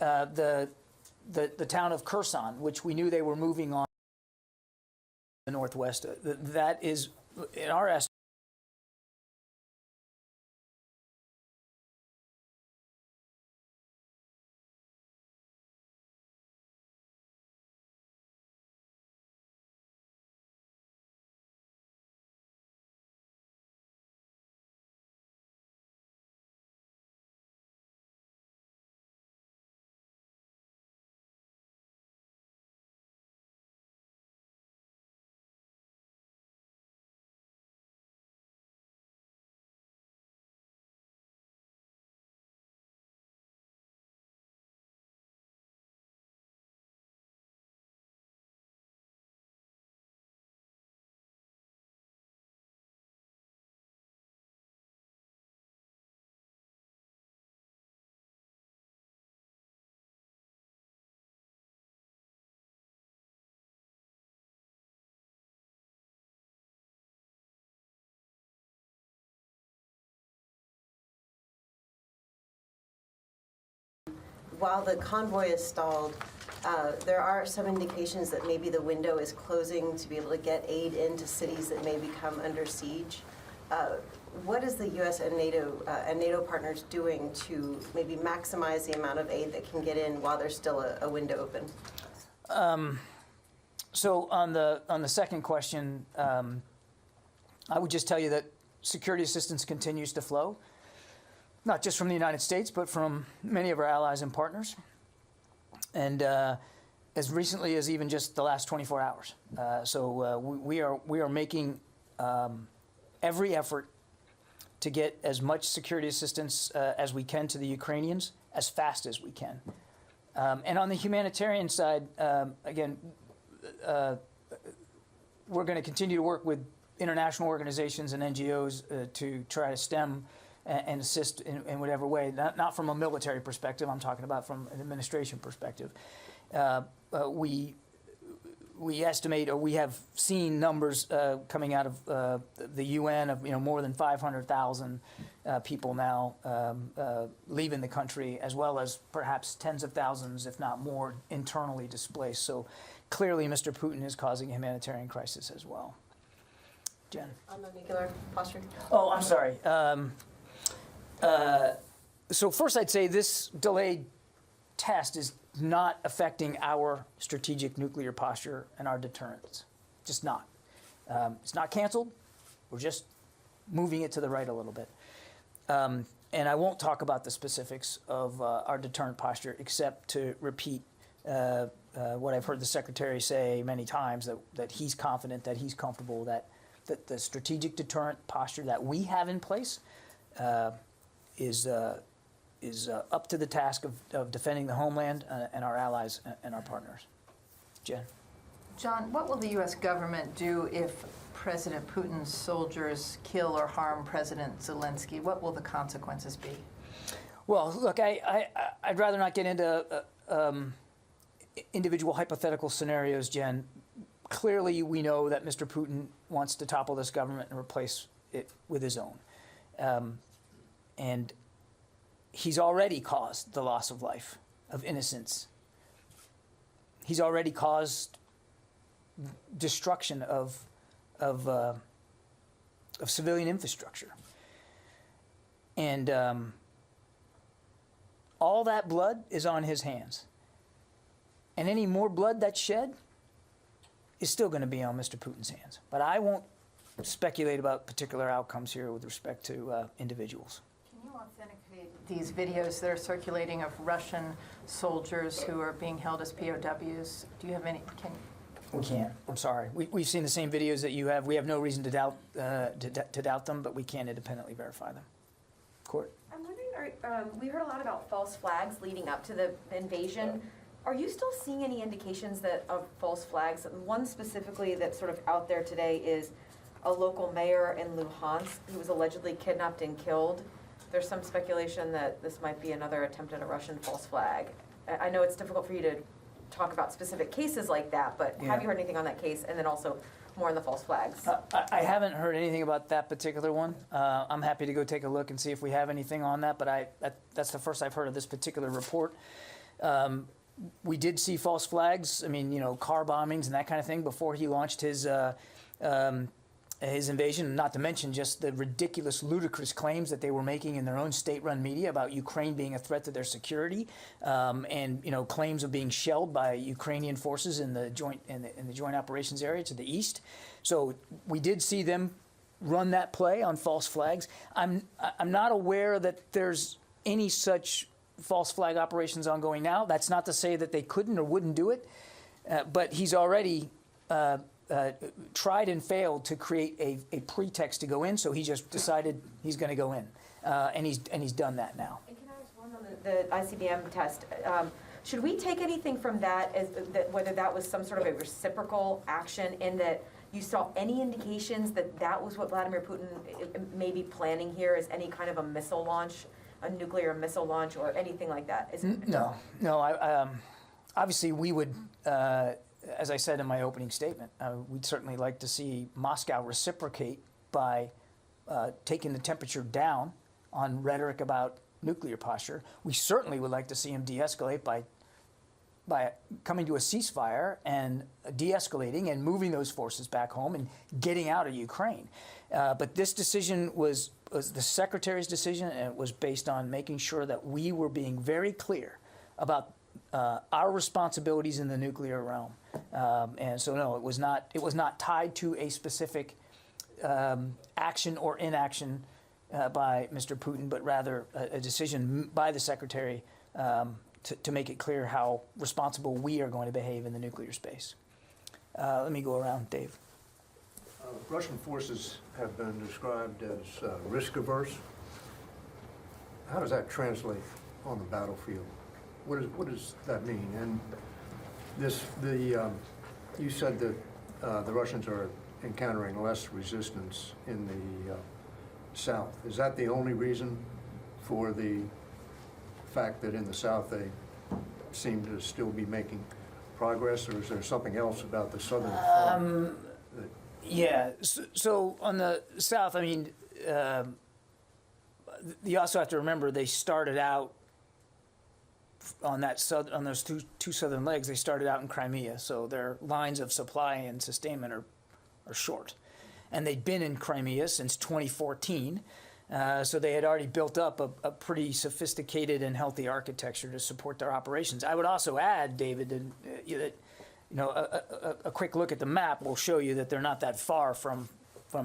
the town of Kherson, which we knew they were moving on the northwest. That is, in our estimate, while the convoy is stalled, there are some indications that maybe the window is closing to be able to get aid into cities that may become under siege. What is the U.S. and NATO partners doing to maybe maximize the amount of aid that can get in while there's still a window open? So on the second question, I would just tell you that security assistance continues to flow, not just from the United States, but from many of our allies and partners, and as recently as even just the last 24 hours. We are making every effort to get as much security assistance as we can to the Ukrainians as fast as we can. And on the humanitarian side, again, we're going to continue to work with international organizations and NGOs to try to stem and assist in whatever way, not from a military perspective. I'm talking about from an administration perspective. We estimate, or we have seen numbers coming out of the UN of more than 500,000 people now leaving the country, as well as perhaps tens of thousands, if not more, internally displaced. So clearly, Mr. Putin is causing a humanitarian crisis as well. Jen. On the nuclear posture. Oh, I'm sorry. So first I'd say this delayed test is not affecting our strategic nuclear posture and our deterrence. Just not. It's not canceled. We're just moving it to the right a little bit. And I won't talk about the specifics of our deterrent posture, except to repeat what I've heard the Secretary say many times, that he's confident, that he's comfortable, that the strategic deterrent posture that we have in place is up to the task of defending the homeland and our allies and our partners. Jen. John, what will the U.S. government do if President Putin's soldiers kill or harm President Zelensky? What will the consequences be? Well, look, I'd rather not get into individual hypothetical scenarios, Jen. Clearly, we know that Mr. Putin wants to topple this government and replace it with his own. And he's already caused the loss of life, of innocence. He's already caused destruction of civilian infrastructure. And all that blood is on his hands. And any more blood that's shed is still going to be on Mr. Putin's hands. But I won't speculate about particular outcomes here with respect to individuals. Can you authenticate these videos that are circulating of Russian soldiers who are being held as POWs? Do you have any? We can't. I'm sorry. We've seen the same videos that you have. We have no reason to doubt them, but we can't independently verify them. Court. I'm wondering, we heard a lot about false flags leading up to the invasion. Are you still seeing any indications of false flags? One specifically that's sort of out there today is a local mayor in Luhansk who was allegedly kidnapped and killed. There's some speculation that this might be another attempt at a Russian false flag. I know it's difficult for you to talk about specific cases like that, but have you heard anything on that case? And then also more on the false flags. I haven't heard anything about that particular one. I'm happy to go take a look and see if we have anything on that, but that's the first I've heard of this particular report. We did see false flags. I mean, car bombings and that kind of thing before he launched his invasion, not to mention just the ridiculous, ludicrous claims that they were making in their own state-run media about Ukraine being a threat to their security, and claims of being shelled by Ukrainian forces in the joint operations area to the east. So we did see them run that play on false flags. I'm not aware that there's any such false flag operations ongoing now. That's not to say that they couldn't or wouldn't do it, but he's already tried and failed to create a pretext to go in, so he just decided he's going to go in, and he's done that now. And can I ask one on the ICBM test? Should we take anything from that as that whether that was some sort of a reciprocal action, in that you saw any indications that that was what Vladimir Putin may be planning here, as any kind of a missile launch, a nuclear missile launch, or anything like that? No. Obviously, we would. As I said in my opening statement, we'd certainly like to see Moscow reciprocate by taking the temperature down on rhetoric about nuclear posture. We certainly would like to see him de-escalate by coming to a ceasefire and de-escalating and moving those forces back home and getting out of Ukraine. But this decision was the Secretary's decision, and it was based on making sure that we were being very clear about our responsibilities in the nuclear realm, and so no, it was not tied to a specific action or inaction by Mr. Putin, but rather a decision by the Secretary to make it clear how responsible we are going to behave in the nuclear space. Let me go around, Dave. Russian forces have been described as risk-averse. How does that translate on the battlefield? What does that mean? And you said that the Russians are encountering less resistance in the south. Is that the only reason for the fact that in the south they seem to still be making progress, or is there something else about the southern front? Yeah. So on the south, I mean, you also have to remember they started out on those two southern legs. They started out in Crimea, so their lines of supply and sustainment are short, and they'd been in Crimea since 2014. So they had already built up a pretty sophisticated and healthy architecture to support their operations. I would also add, David, that a quick look at the map will show you that they're not that far from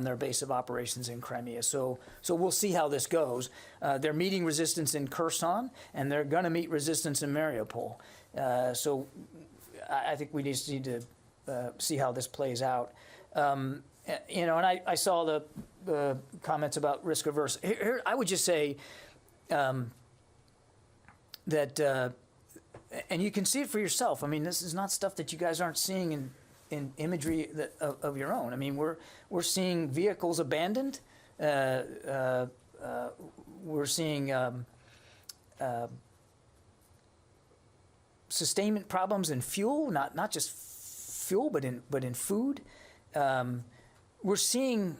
their base of operations in Crimea. So we'll see how this goes. They're meeting resistance in Kherson, and they're going to meet resistance in Mariupol. So I think we just need to see how this plays out. And I saw the comments about risk averse. Here, I would just say that, and you can see it for yourself. I mean, this is not stuff that you guys aren't seeing in imagery of your own. I mean, we're seeing vehicles abandoned. We're seeing sustainment problems in fuel, not just fuel, but in food. We're seeing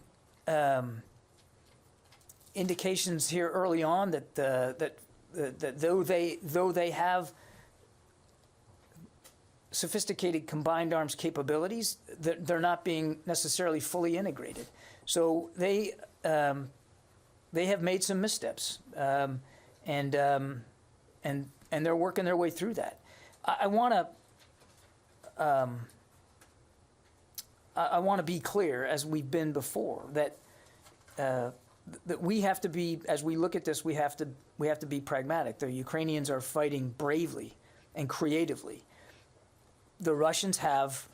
indications here early on that though they have sophisticated combined arms capabilities, they're not being necessarily fully integrated. So they have made some missteps, and they're working their way through that. I want to be clear, as we've been before, that we have to be, as we look at this, we have to be pragmatic. The Ukrainians are fighting bravely and creatively. The Russians have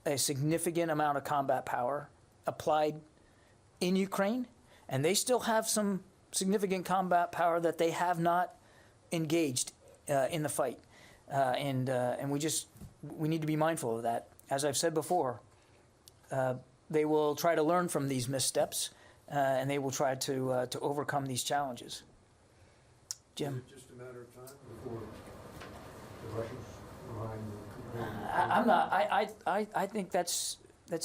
a significant amount of combat power applied in Ukraine, and they still have some significant combat power that they have not engaged in the fight, and we need to be mindful of that. As I've said before, they will try to learn from these missteps, and they will try to overcome these challenges. Jim? Is it just a matter of time before the Russians I'm not. I think that's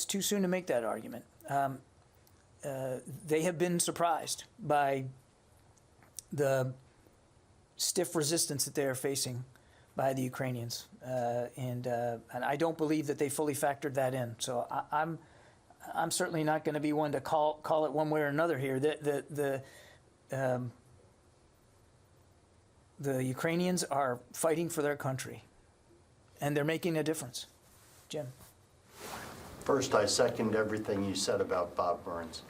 too soon to make that argument. They have been surprised by the stiff resistance that they are facing by the Ukrainians, and I don't believe that they fully factored that in. So I'm certainly not going to be one to call it one way or another here. The Ukrainians are fighting for their country, and they're making a difference. Jim. First, I second everything you said about Bob Burns.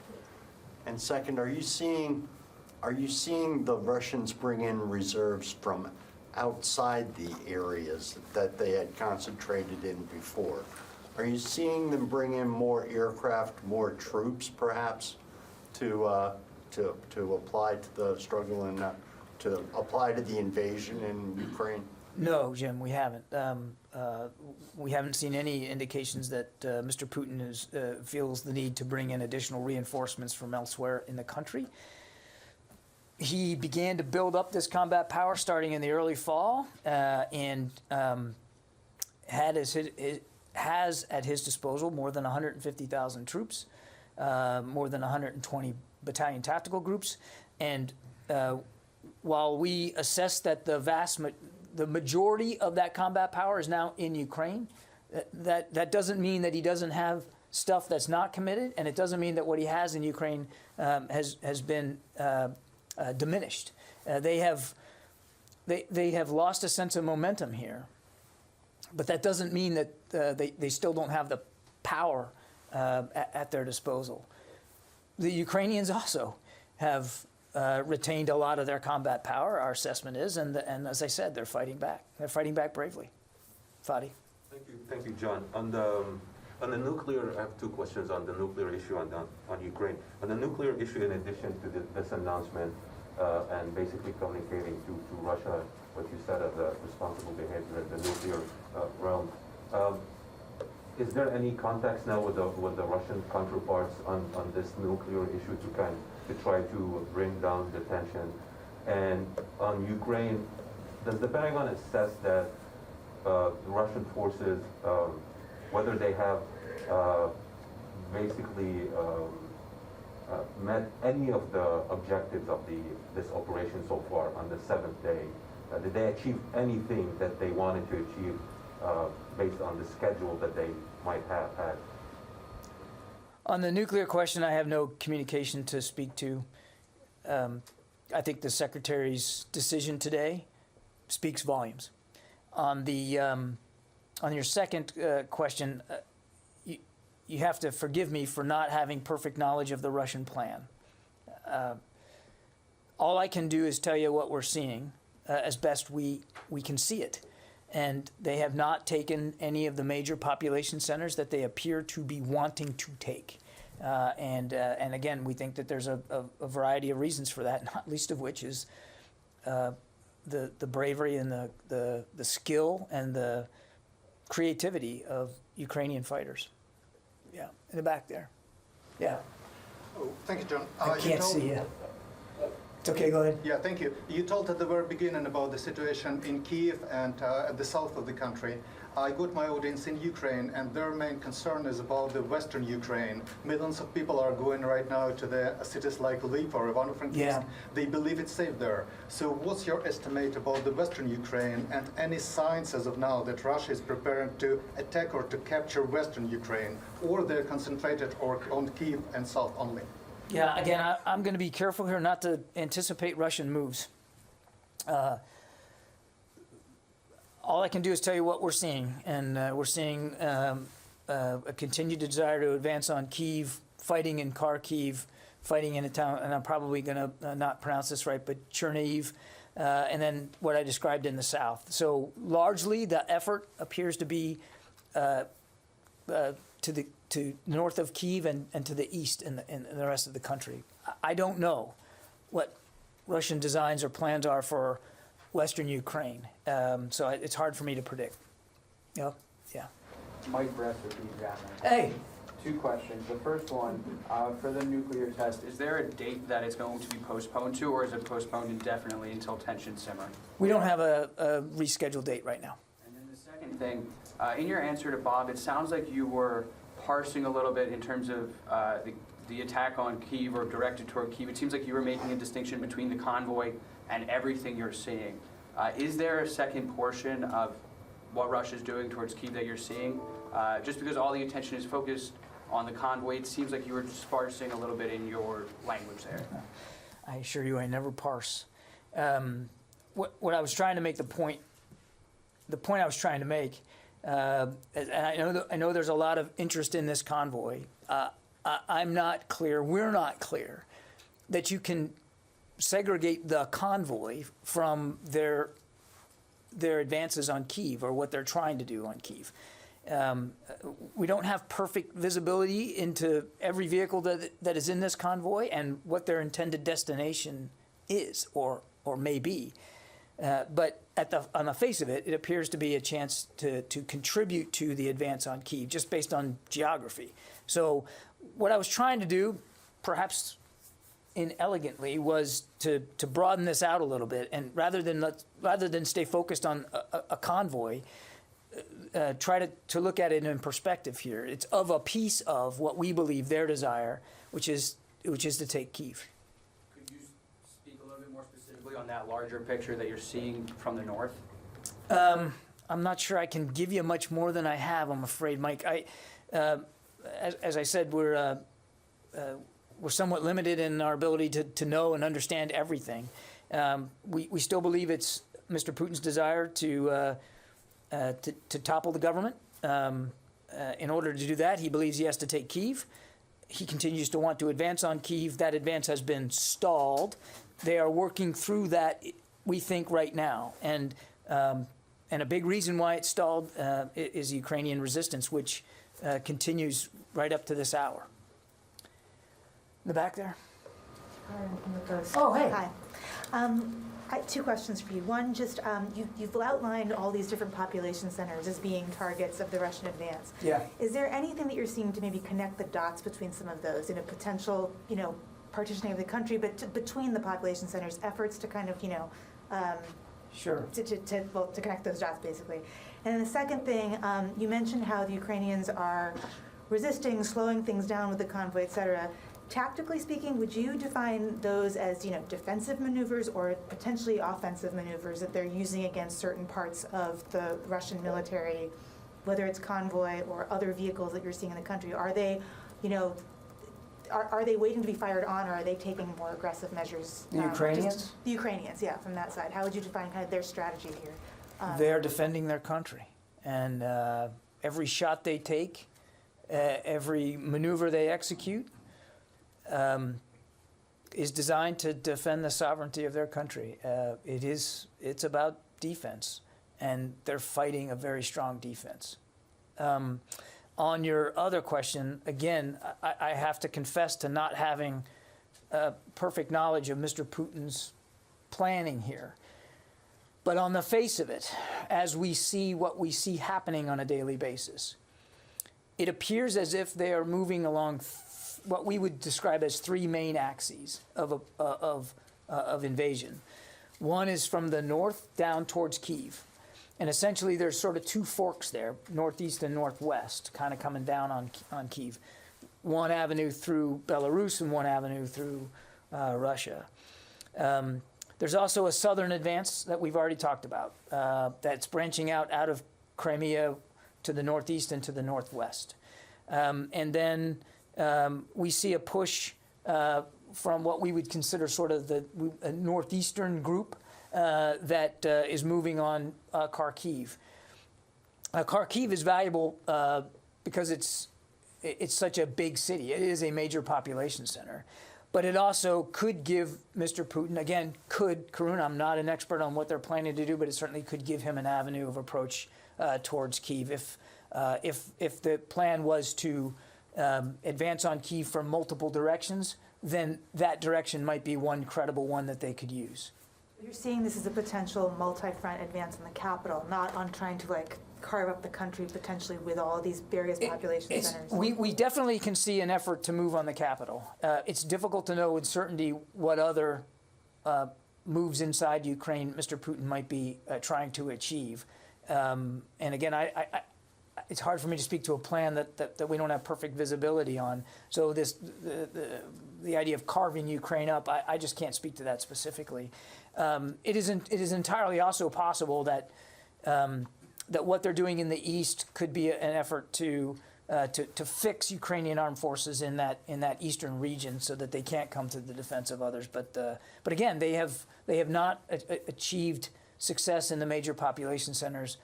And second, are you seeing the Russians bring in reserves from outside the areas that they had concentrated in before? Are you seeing them bring in more aircraft, more troops, perhaps, to apply to the struggle and to apply to the invasion in Ukraine? No, Jim, we haven't. We haven't seen any indications that Mr. Putin feels the need to bring in additional reinforcements from elsewhere in the country. He began to build up this combat power starting in the early fall, and has at his disposal more than 150,000 troops, more than 120 battalion tactical groups, and while we assess that the majority of that combat power is now in Ukraine, that doesn't mean that he doesn't have stuff that's not committed, and it doesn't mean that what he has in Ukraine has been diminished. They have lost a sense of momentum here, but that doesn't mean that they still don't have the power at their disposal. The Ukrainians also have retained a lot of their combat power, our assessment is, and as I said, they're fighting back. They're fighting back bravely. Fadi. Thank you, John. On the nuclear, I have two questions on the nuclear issue on Ukraine. On the nuclear issue, in addition to this announcement and basically communicating to Russia what you said of the responsible behavior in the nuclear realm, is there any context now with the Russian counterparts on this nuclear issue to try to bring down the tension? And on Ukraine, does the Pentagon assess that the Russian forces, whether they have basically met any of the objectives of this operation so far on the 7th day? Did they achieve anything that they wanted to achieve based on the schedule that they might have had? On the nuclear question, I have no communication to speak to. I think the Secretary's decision today speaks volumes. On your second question, you have to forgive me for not having perfect knowledge of the Russian plan. All I can do is tell you what we're seeing as best we can see it. And they have not taken any of the major population centers that they appear to be wanting to take. And again, we think that there's a variety of reasons for that, not least of which is the bravery and the skill and the creativity of Ukrainian fighters. Yeah, in the back there. Yeah. Oh, thank you, John. I can't see you. It's okay, go ahead. Yeah, thank you. You told at the very beginning about the situation in Kyiv and at the south of the country. I got my audience in Ukraine, and their main concern is about the western Ukraine. Millions of people are going right now to the cities like Lviv or Ivano-Frankivsk. Yeah. They believe it's safe there. So what's your estimate about the western Ukraine and any signs as of now that Russia is preparing to attack or to capture western Ukraine, or they're concentrated on Kyiv and south only? Yeah, again, I'm going to be careful here not to anticipate Russian moves. All I can do is tell you what we're seeing, and we're seeing a continued desire to advance on Kyiv, fighting in Kharkiv, fighting in a town, and I'm probably going to not pronounce this right, but Chernihiv, and then what I described in the south. So largely, the effort appears to be to north of Kyiv and to the east in the rest of the country. I don't know what Russian designs or plans are for Western Ukraine, so it's hard for me to predict. Yeah. Mike Bress with the Examiner. Hey. Two questions. The first one, for the nuclear test, is there a date that it's going to be postponed to, or is it postponed indefinitely until tensions simmer? We don't have a rescheduled date right now. And then the second thing, in your answer to Bob, it sounds like you were parsing a little bit in terms of the attack on Kyiv or directed toward Kyiv. It seems like you were making a distinction between the convoy and everything you're seeing. Is there a second portion of what Russia's doing towards Kyiv that you're seeing? Just because all the attention is focused on the convoy, it seems like you were sparsing a little bit in your language there. I assure you I never parse. What I was trying to make, the point I was trying to make, and I know there's a lot of interest in this convoy. I'm not clear, we're not clear, that you can segregate the convoy from their advances on Kyiv or what they're trying to do on Kyiv. We don't have perfect visibility into every vehicle that is in this convoy and what their intended destination is or may be. But on the face of it, it appears to be a chance to contribute to the advance on Kyiv, just based on geography. So what I was trying to do, perhaps inelegantly, was to broaden this out a little bit, and rather than stay focused on a convoy, try to look at it in perspective here. It's of a piece of what we believe their desire, which is to take Kyiv. Could you speak a little bit more specifically on that larger picture that you're seeing from the north? I'm not sure I can give you much more than I have, I'm afraid, Mike. As I said, we're somewhat limited in our ability to know and understand everything. We still believe it's Mr. Putin's desire to topple the government. In order to do that, he believes he has to take Kyiv. He continues to want to advance on Kyiv. That advance has been stalled. They are working through that, we think, right now. And a big reason why it's stalled is Ukrainian resistance, which continues right up to this hour. In the back there? Oh, hey. Hi. I have two questions for you. One, just you've outlined all these different population centers as being targets of the Russian advance. Yeah. Is there anything that you're seeing to maybe connect the dots between some of those in a potential, partitioning of the country, but between the population centers, efforts to kind of, Sure. to connect those dots, basically. And then the second thing, you mentioned how the Ukrainians are resisting, slowing things down with the convoy, et cetera. Tactically speaking, would you define those as, defensive maneuvers or potentially offensive maneuvers that they're using against certain parts of the Russian military, whether it's convoy or other vehicles that you're seeing in the country? Are they, are they waiting to be fired on, or are they taking more aggressive measures? The Ukrainians? The Ukrainians, yeah, from that side. How would you define kind of their strategy here? They are defending their country. And every shot they take, every maneuver they execute, is designed to defend the sovereignty of their country. It's about defense, and they're fighting a very strong defense. On your other question, again, I have to confess to not having perfect knowledge of Mr. Putin's planning here. But on the face of it, as we see what we see happening on a daily basis, it appears as if they are moving along what we would describe as three main axes of invasion. One is from the north down towards Kyiv. And essentially there's sort of two forks there, northeast and northwest, kind of coming down on Kyiv. One avenue through Belarus and one avenue through Russia. There's also a southern advance that we've already talked about that's branching out of Crimea to the northeast and to the northwest. And then we see a push from what we would consider sort of the northeastern group that is moving on Kharkiv. Kharkiv is valuable because it's such a big city. It is a major population center. But it also could give Mr. Putin, again, Karun, I'm not an expert on what they're planning to do, but it certainly could give him an avenue of approach towards Kyiv. If the plan was to advance on Kyiv from multiple directions, then that direction might be one credible one that they could use. You're seeing this as a potential multi-front advance on the capital, not on trying to carve up the country potentially with all these various population centers. We definitely can see an effort to move on the capital. It's difficult to know with certainty what other moves inside Ukraine Mr. Putin might be trying to achieve. And again, it's hard for me to speak to a plan that we don't have perfect visibility on. So the idea of carving Ukraine up, I just can't speak to that specifically. It is entirely also possible that that what they're doing in the east could be an effort to fix Ukrainian armed forces in that eastern region so that they can't come to the defense of others. But again, they have not achieved success in the major population centers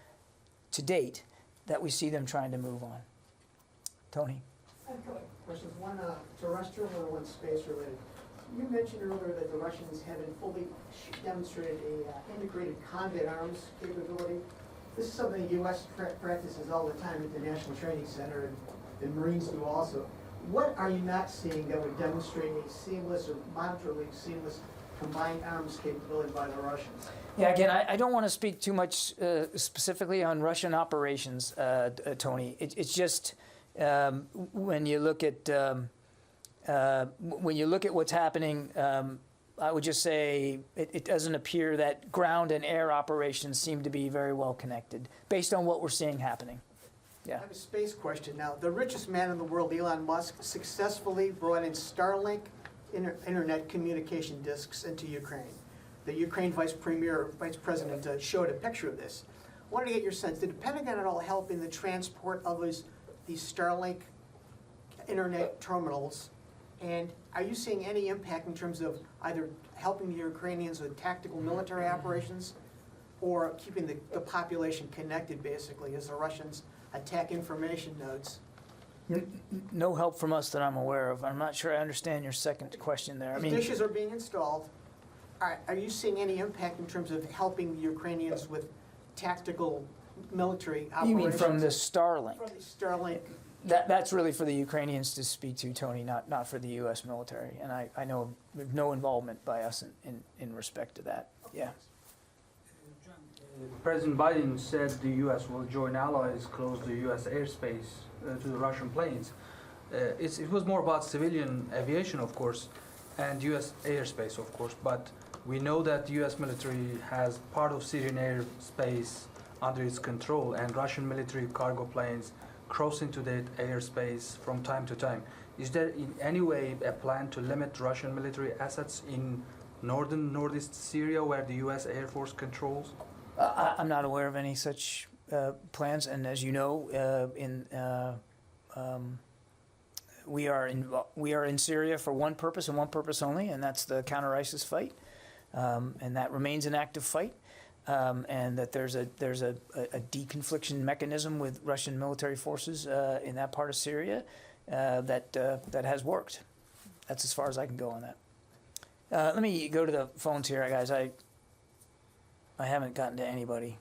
to date that we see them trying to move on. Tony. I have a couple questions. One terrestrial and one space related. You mentioned earlier that the Russians haven't fully demonstrated a integrated combat arms capability. This is something the U.S. practices all the time at the National Training Center, and Marines do also. What are you not seeing that would demonstrate a seamless or moderately seamless combined arms capability by the Russians? Yeah, again, I don't want to speak too much specifically on Russian operations, Tony. It's just when you look at what's happening. I would just say it doesn't appear that ground and air operations seem to be very well connected, based on what we're seeing happening. Yeah. I have a space question now. The richest man in the world, Elon Musk, successfully brought in Starlink internet communication disks into Ukraine. The Ukraine vice president showed a picture of this. I wanted to get your sense. Did the Pentagon at all help in the transport of these Starlink internet terminals? And are you seeing any impact in terms of either helping the Ukrainians with tactical military operations or keeping the population connected, basically, as the Russians attack information nodes? No help from us that I'm aware of. I'm not sure I understand your second question there. These dishes are being installed. Are you seeing any impact in terms of helping the Ukrainians with tactical military operations? You mean from the Starlink? From the Starlink. That's really for the Ukrainians to speak to, Tony, not for the U.S. military. And I know there's no involvement by us in respect to that. Yeah. President Biden said the U.S. will join allies close the U.S. airspace to the Russian planes. It was more about civilian aviation, of course, and U.S. airspace, of course. But we know that the U.S. military has part of Syrian airspace under its control, and Russian military cargo planes cross into that airspace from time to time. Is there in any way a plan to limit Russian military assets in northeast Syria where the U.S. Air Force controls? I'm not aware of any such plans, and as you know, we are in Syria for one purpose and one purpose only, and that's the counter-ISIS fight, and that remains an active fight. And that there's a deconfliction mechanism with Russian military forces in that part of Syria that has worked. That's as far as I can go on that. Let me go to the phones here, guys. I haven't gotten to anybody.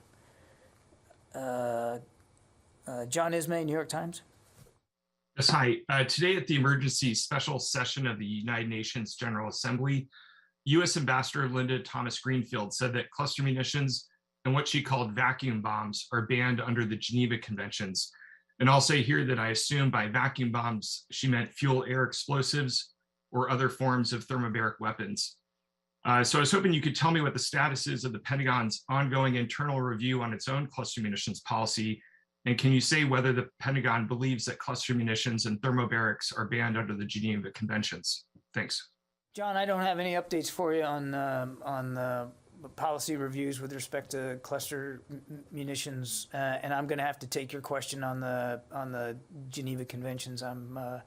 John Ismay, New York Times. Yes, hi. Today at the emergency special session of the United Nations General Assembly, U.S. Ambassador Linda Thomas-Greenfield said that cluster munitions and what she called vacuum bombs are banned under the Geneva Conventions. And I'll say here that I assume by vacuum bombs, she meant fuel-air explosives or other forms of thermobaric weapons. So I was hoping you could tell me what the status is of the Pentagon's ongoing internal review on its own cluster munitions policy. And can you say whether the Pentagon believes that cluster munitions and thermobarics are banned under the Geneva Conventions? Thanks. John, I don't have any updates for you on the policy reviews with respect to cluster munitions, and I'm going to have to take your question on the Geneva Conventions. I'm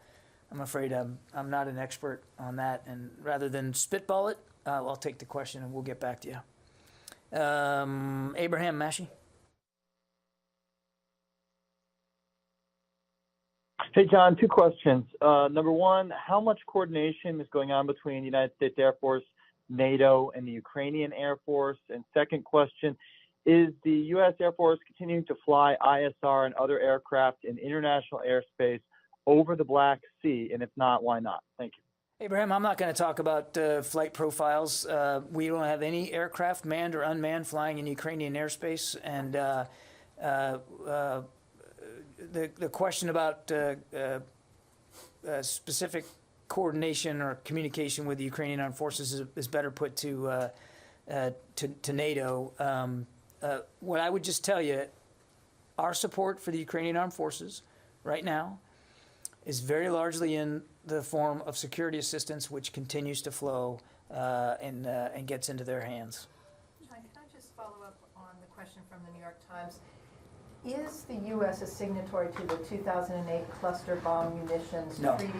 afraid I'm not an expert on that, and rather than spitball it, I'll take the question and we'll get back to you. Abraham Mashi. Hey, John, two questions. Number one, how much coordination is going on between the United States Air Force, NATO, and the Ukrainian Air Force? And second question, is the U.S. Air Force continuing to fly ISR and other aircraft in international airspace over the Black Sea? And if not, why not? Thank you. Abraham, I'm not going to talk about flight profiles. We don't have any aircraft, manned or unmanned, flying in Ukrainian airspace. And the question about specific coordination or communication with the Ukrainian armed forces is better put to NATO. What I would just tell you our support for the Ukrainian armed forces right now is very largely in the form of security assistance, which continues to flow and gets into their hands. John, can I just follow up on the question from the New York Times? Is the U.S. a signatory to the 2008 cluster bomb munitions No. treaty?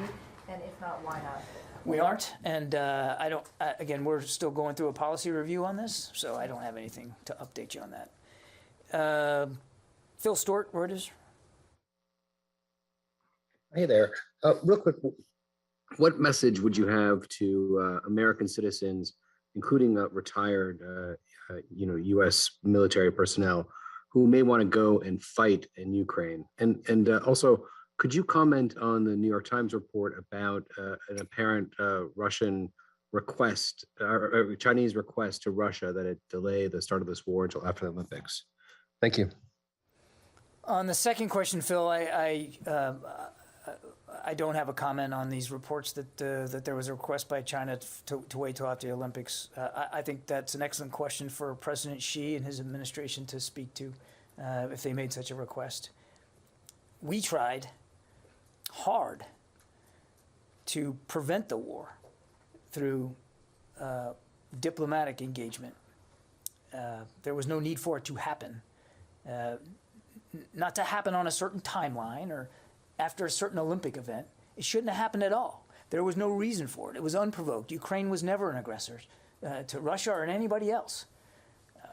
And if not, why not? We aren't, and I don't. Again, we're still going through a policy review on this, so I don't have anything to update you on that. Phil Stewart, Reuters. Hey there. Real quick, what message would you have to American citizens, including retired, U.S. military personnel, who may want to go and fight in Ukraine? And also, could you comment on the New York Times report about an apparent Russian request, or Chinese request to Russia that it delay the start of this war until after the Olympics? Thank you. On the second question, Phil, I don't have a comment on these reports that there was a request by China to wait till after the Olympics. I think that's an excellent question for President Xi and his administration to speak to if they made such a request. We tried hard to prevent the war through diplomatic engagement. There was no need for it to happen. Not to happen on a certain timeline or after a certain Olympic event. It shouldn't have happened at all. There was no reason for it. It was unprovoked. Ukraine was never an aggressor to Russia or anybody else.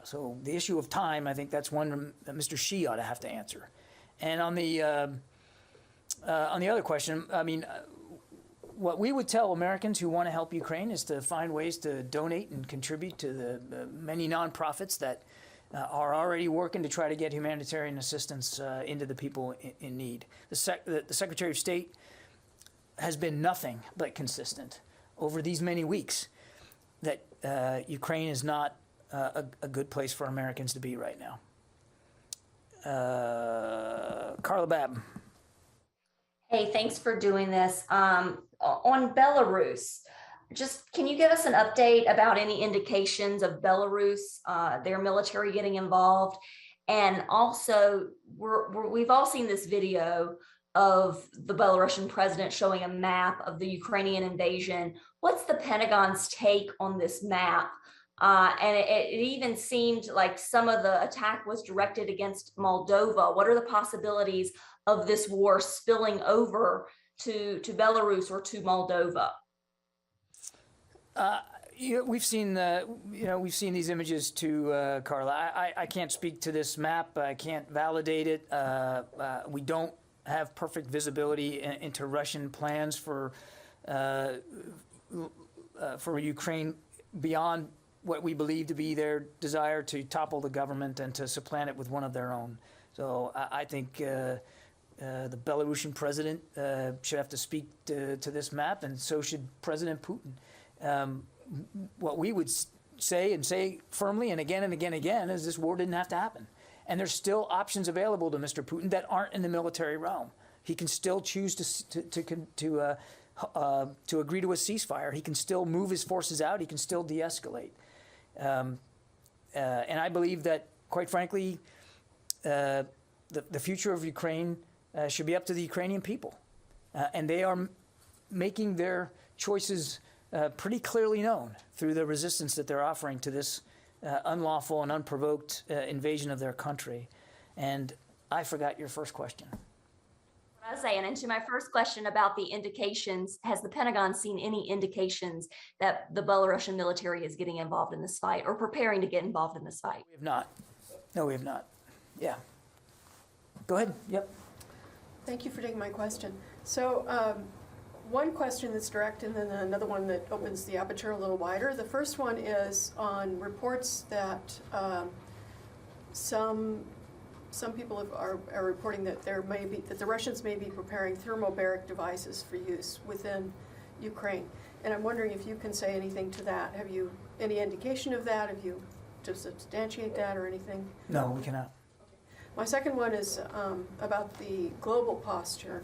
So the issue of time, I think that's one that Mr. Xi ought to have to answer. And on the other question, I mean, what we would tell Americans who want to help Ukraine is to find ways to donate and contribute to the many nonprofits that are already working to try to get humanitarian assistance into the people in need. The Secretary of State has been nothing but consistent over these many weeks that Ukraine is not a good place for Americans to be right now. Carla Babb. Hey, thanks for doing this. On Belarus, just can you give us an update about any indications of Belarus, their military getting involved? And also, we've all seen this video of the Belarusian president showing a map of the Ukrainian invasion. What's the Pentagon's take on this map? And it even seemed like some of the attack was directed against Moldova. What are the possibilities of this war spilling over to Belarus or to Moldova? We've seen these images too, Carla. I can't speak to this map. I can't validate it. We don't have perfect visibility into Russian plans for Ukraine beyond what we believe to be their desire to topple the government and to supplant it with one of their own. So I think the Belarusian president should have to speak to this map, and so should President Putin. What we would say, and say firmly and again and again and again, is this war didn't have to happen. And there's still options available to Mr. Putin that aren't in the military realm. He can still choose to agree to a ceasefire. He can still move his forces out. He can still de-escalate. And I believe that, quite frankly, the future of Ukraine should be up to the Ukrainian people. And they are making their choices pretty clearly known through the resistance that they're offering to this unlawful and unprovoked invasion of their country. And I forgot your first question. I was saying, and to my first question about the indications, has the Pentagon seen any indications that the Belarusian military is getting involved in this fight or preparing to get involved in this fight? We have not. No, we have not. Yeah. Go ahead. Yep. Thank you for taking my question. So one question that's direct and then another one that opens the aperture a little wider. The first one is on reports that some people are reporting that the Russians may be preparing thermobaric devices for use within Ukraine. And I'm wondering if you can say anything to that. Have you any indication of that? Have you to substantiate that or anything? No, we cannot. My second one is about the global posture.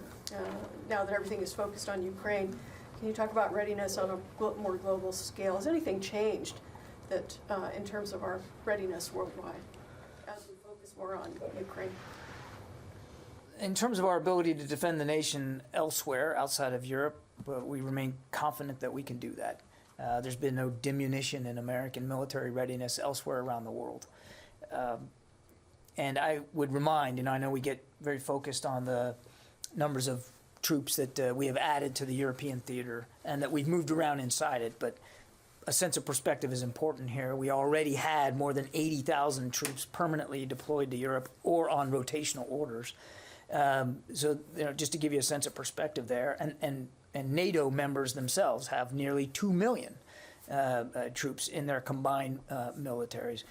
Now that everything is focused on Ukraine, can you talk about readiness on a more global scale? Has anything changed that in terms of our readiness worldwide as we focus more on Ukraine? in terms of our ability to defend the nation elsewhere, outside of Europe, we remain confident that we can do that. There's been no diminution in American military readiness elsewhere around the world. And I would remind, I know we get very focused on the numbers of troops that we have added to the European theater and that we've moved around inside it, but a sense of perspective is important here. We already had more than 80,000 troops permanently deployed to Europe or on rotational orders. So, just to give you a sense of perspective there, and NATO members themselves have nearly 2 million troops in their combined militaries.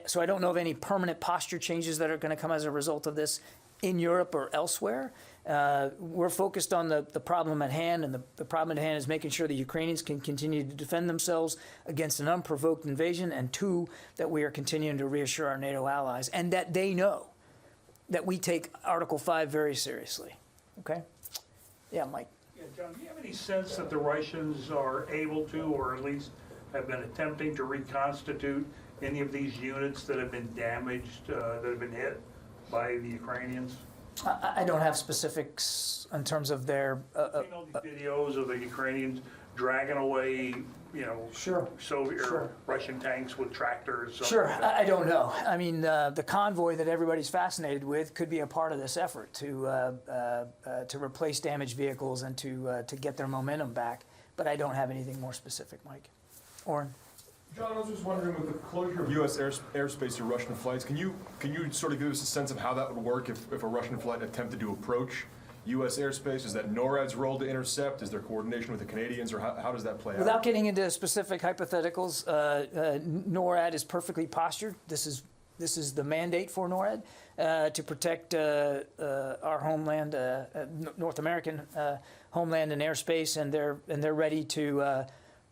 So I don't know of any permanent posture changes that are going to come as a result of this in Europe or elsewhere. We're focused on the problem at hand, and the problem at hand is making sure the Ukrainians can continue to defend themselves against an unprovoked invasion, and two, that we are continuing to reassure our NATO allies, and that they know that we take Article 5 very seriously. Okay? Yeah, Mike. Yeah, John, do you have any sense that the Russians are able to, or at least have been attempting to reconstitute any of these units that have been damaged, that have been hit by the Ukrainians? I don't have specifics in terms of their... all these videos of the Ukrainians dragging away, Soviet or Russian tanks with tractors. Sure, Like that. I don't know. I mean, the convoy that everybody's fascinated with could be a part of this effort to replace damaged vehicles and to get their momentum back. But I don't have anything more specific, Mike. Oren? John, I was just wondering, with the closure of U.S. airspace to Russian flights, can you sort of give us a sense of how that would work if a Russian flight attempted to approach U.S. airspace? Is that NORAD's role to intercept? Is there coordination with the Canadians, or how does that play out? Without getting into specific hypotheticals, NORAD is perfectly postured. This is the mandate for NORAD to protect our homeland, North American homeland and airspace, and they're ready to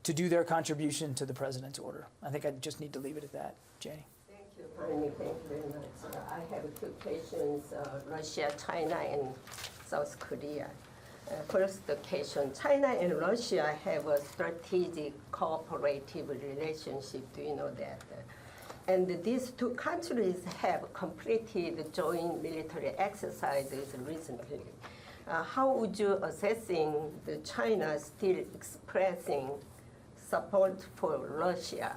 do their contribution to the president's order. I think I just need to leave it at that. Janie. Thank you, Bernie. Thank you very much. I have two questions, Russia, China, and South Korea. First question, China and Russia have a strategic cooperative relationship. Do you know that? And these two countries have completed joint military exercises recently. How would you assessing the China still expressing support for Russia?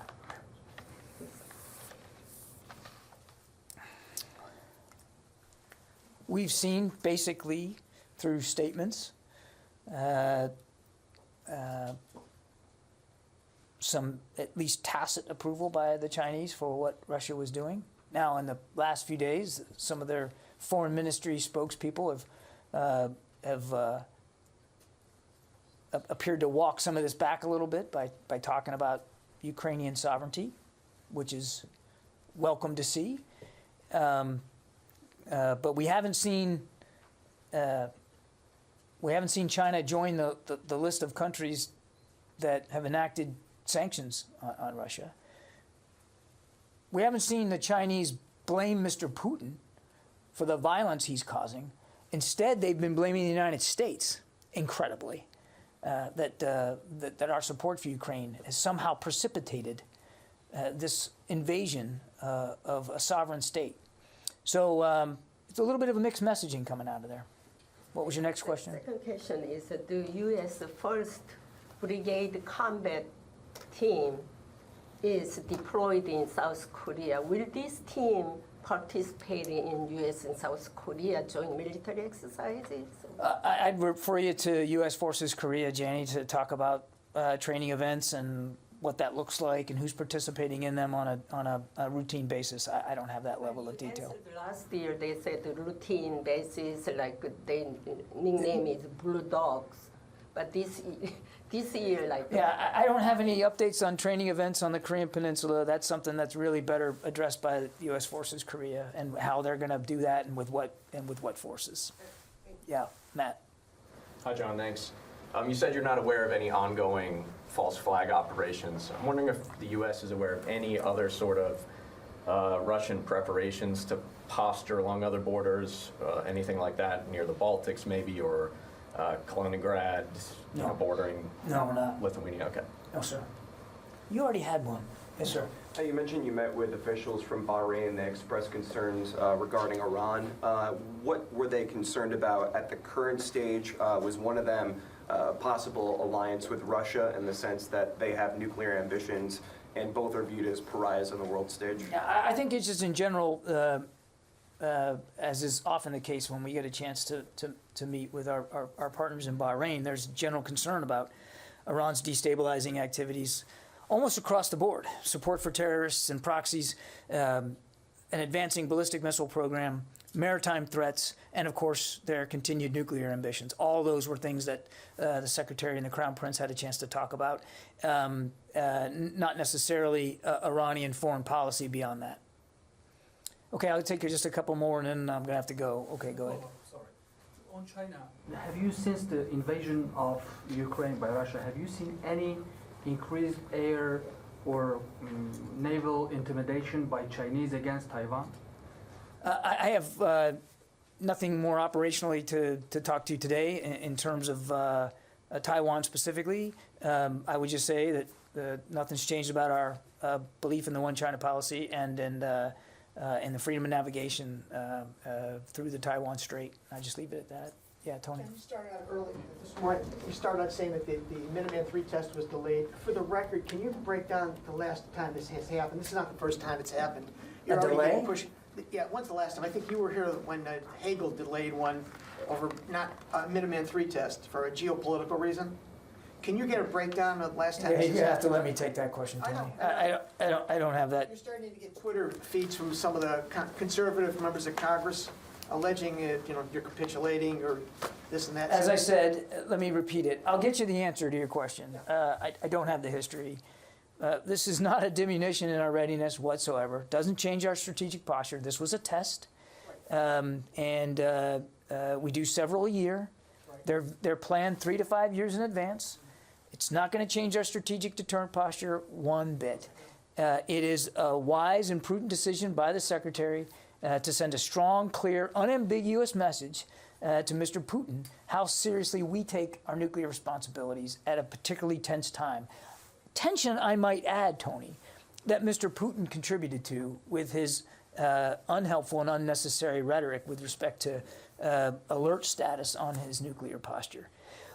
We've seen basically through statements some at least tacit approval by the Chinese for what Russia was doing. Now, in the last few days, some of their foreign ministry spokespeople have appeared to walk some of this back a little bit by talking about Ukrainian sovereignty, which is welcome to see. But we haven't seen China join the list of countries that have enacted sanctions on Russia. We haven't seen the Chinese blame Mr. Putin for the violence he's causing. Instead, they've been blaming the United States, incredibly, that our support for Ukraine has somehow precipitated this invasion of a sovereign state. So it's a little bit of a mixed messaging coming out of there. What was your next question? The second question is, the U.S. 1st Brigade Combat Team is deployed in South Korea. Will this team participate in U.S. and South Korea joint military exercises? I'd refer you to U.S. Forces Korea, Janie, to talk about training events and what that looks like and who's participating in them on a routine basis. I don't have that level of detail. Last year they said the routine basis, like they nickname is Blue Dogs, but this year, like yeah, I don't have any updates on training events on the Korean Peninsula. That's something that's really better addressed by U.S. Forces Korea and how they're going to do that and with what forces. Yeah, Matt. Hi, John. Thanks. You said you're not aware of any ongoing false flag operations. I'm wondering if the U.S. is aware of any other sort of Russian preparations to posture along other borders, anything like that near the Baltics maybe, or Kaliningrad, No. bordering No, we're not. Lithuania. Okay. No, sir. You already had one. Yes, sir. You mentioned you met with officials from Bahrain. They expressed concerns regarding Iran. What were they concerned about at the current stage? Was one of them possible alliance with Russia in the sense that they have nuclear ambitions and both are viewed as pariahs on the world stage? Yeah, I think it's just in general, as is often the case when we get a chance to meet with our partners in Bahrain, there's general concern about Iran's destabilizing activities almost across the board. Support for terrorists and proxies, an advancing ballistic missile program, maritime threats, and of course their continued nuclear ambitions. All those were things that the Secretary and the Crown Prince had a chance to talk about, not necessarily Iranian foreign policy beyond that. Okay, I'll take just a couple more and then I'm going to have to go. Okay, go ahead. Sorry. On China, have you, since the invasion of Ukraine by Russia, have you seen any increased air or naval intimidation by Chinese against Taiwan? I have nothing more operationally to talk to you today in terms of Taiwan specifically. I would just say that nothing's changed about our belief in the One China policy and in the freedom of navigation through the Taiwan Strait. I just leave it at that. Yeah, Tony. You started out early this morning. You started out saying that the Minuteman III test was delayed. For the record, can you break down the last time this has happened? This is not the first time it's happened. A delay? Yeah, when's the last time? I think you were here when Hagel delayed one over not Minuteman III test for a geopolitical reason. Can you get a breakdown of the last time? Yeah, you have to let me take that question, Tony. I don't have that. You're starting to get Twitter feeds from some of the conservative members of Congress alleging you're capitulating or this and that. As I said, let me repeat it. I'll get you the answer to your question. I don't have the history. This is not a diminution in our readiness whatsoever. Doesn't change our strategic posture. This was a test, and we do several a year. They're planned 3 to 5 years in advance. It's not going to change our strategic deterrent posture one bit. It is a wise and prudent decision by the Secretary to send a strong, clear, unambiguous message to Mr. Putin how seriously we take our nuclear responsibilities at a particularly tense time. Tension, I might add, Tony, that Mr. Putin contributed to with his unhelpful and unnecessary rhetoric with respect to alert status on his nuclear posture.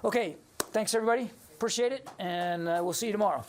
Okay, thanks everybody. Appreciate it, and we'll see you tomorrow.